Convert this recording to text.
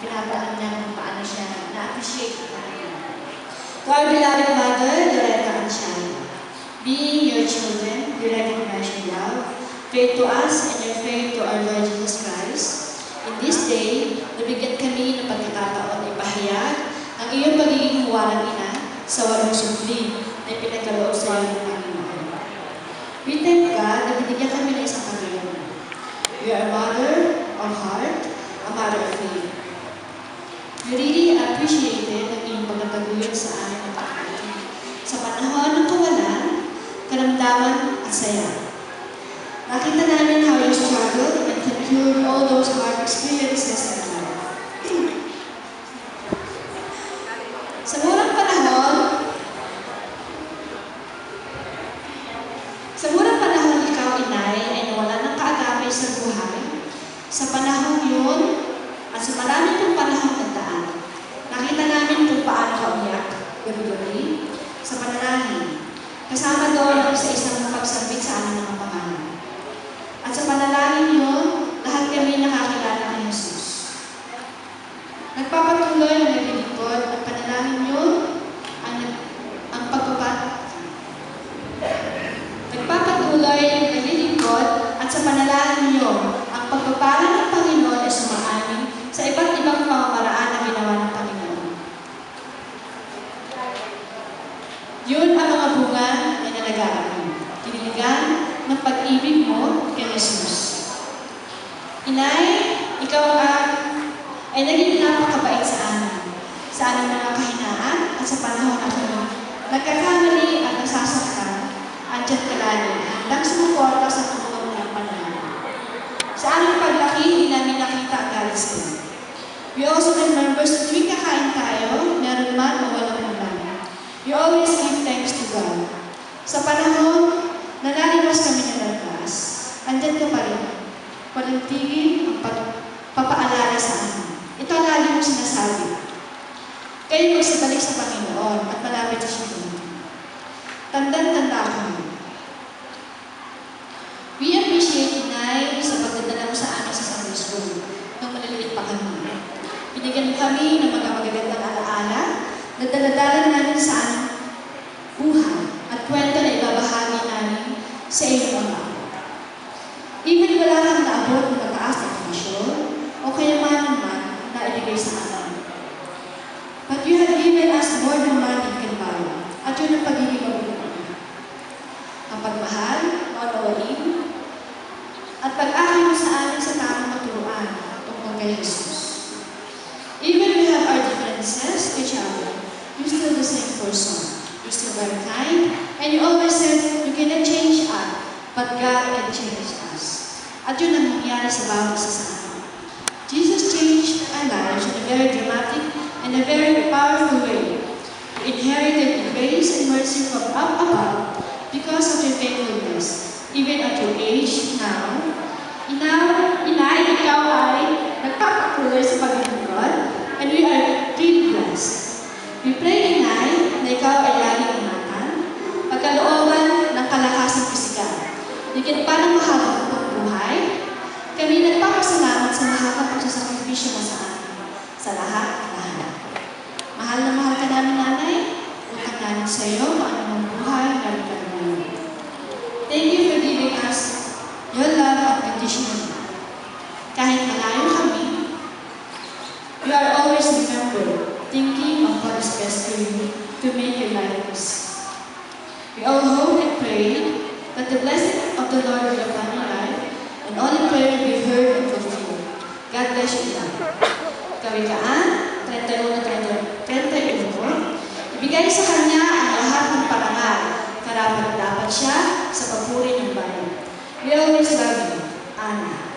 pinapaalam niya kung paano siya na-appreciate natin. To our beloved mother, Loretta and Shai, being your children, we recognize your love, faith to us, and your faith to our Lord Jesus Christ. In this day, nabigyan kami ng pagkakataon ipahayag ang iyong pagiging huwalang ina sa walong sumli na pinagkaloob sa iyo ng Panginoon. We thank God na binigyan kami ng isang Panginoon. We are a mother of heart, a mother of faith. We really appreciated ang iyong pagkataguyod sa amin at Panginoon. Sa panahon ng kawalan, karamdaman at saya. Nakita namin how you struggled and endured all those hard experiences in life. Sa murang panahon ikaw, inay, ay nawala ng kaagapay sa buhay. Sa panahon yun, at sa maraming pong panahon nagdaan, nakita namin kung paano ka umiyak, gabi-gabi, sa panalangin. Kasama doon sa isang pagsabit sa aming mga pangalan. At sa panalangin yun, lahat kami nakakilala kay Jesus. Nagpapatuloy ang naglilingkod at panalangin yun Nagpapatuloy ang naglilingkod at sa panalangin yun, ang pagpapala ng Panginoon ay sumaamin sa iba't ibang pamamaraan na ginawa ng Panginoon. Yun ang mga bunga na nalagaan mo. Kiniligan ng pag-ibig mo kay Jesus. Inay, ikaw ay naging napakabait sa amin. Sa aming mga kahinaan at sa panahon na kami nagkakamali at nasasaktan, andyan ka lalo, handang sumuporta sa tulong ng Panginoon. Sa aming paglaki, hindi namin nakita ang galit sa iyo. We also remember sa tuwing kakain tayo, meron man o walang ulan. You always give thanks to God. Sa panahon na nalimas kami ng landas, andyan ka pa rin. Walang tigil ang papaalala sa amin. Ito ang lagi mo sinasabi. Kayo magsabalik sa Panginoon at malapit sa siya. Tandang-tanda kami. We appreciate Inay sa pagdadala mo sa amin sa Sunday School nung maliliit pa kami. Binigyan kami ng mga magagandang alaala na daladala namin sa aming buhay at kwento na ibabahagi namin sa iyong Ama. Even wala kang naabot ng mataas na edukasyon o kayamanan man na ibigay sa amin. But you have given us more than money can buy, at yun ang pagiging mabuti. Ang pagmahal, maunawain, at pag-akin mo sa amin sa tamang maturuan tungkol kay Jesus. Even we have our differences with each other, you're still the same person. You're still very kind, and you always said you cannot change us, but God can change us. At yun ang nangyari sa bawat isa sa amin. Jesus changed our lives in a very dramatic and a very powerful way. We inherited grace and mercy from up above because of your faithfulness. Even at your age now, Inay, ikaw ay nagpapatuloy sa paglilingkod, and we are really blessed. We pray, Inay, na ikaw ay laging ingatan, pagkalooban ng kalakasang pisikal. Bigyan pa ng mahabang buhay, kami nagpapasalamat sa mahabang pagsasakripisyo mo sa amin, sa lahat. Mahal na mahal ka namin, Nanay, utang namin sa iyo, paanong buhay, namin ka naman. Thank you for giving us your love unconditionally. Kahit malayo kami, you are always remembered, thinking of what is best for you to make your life peace. We all hope and pray that the blessing of the Lord will be upon your life and all the prayer be heard and fulfilled. God bless you. Kawikaan, 31. Ibigay sa Kanya ang lahat ng parangal, karapat-dapat siya sa papuri ng bayan. We always love you, Ana.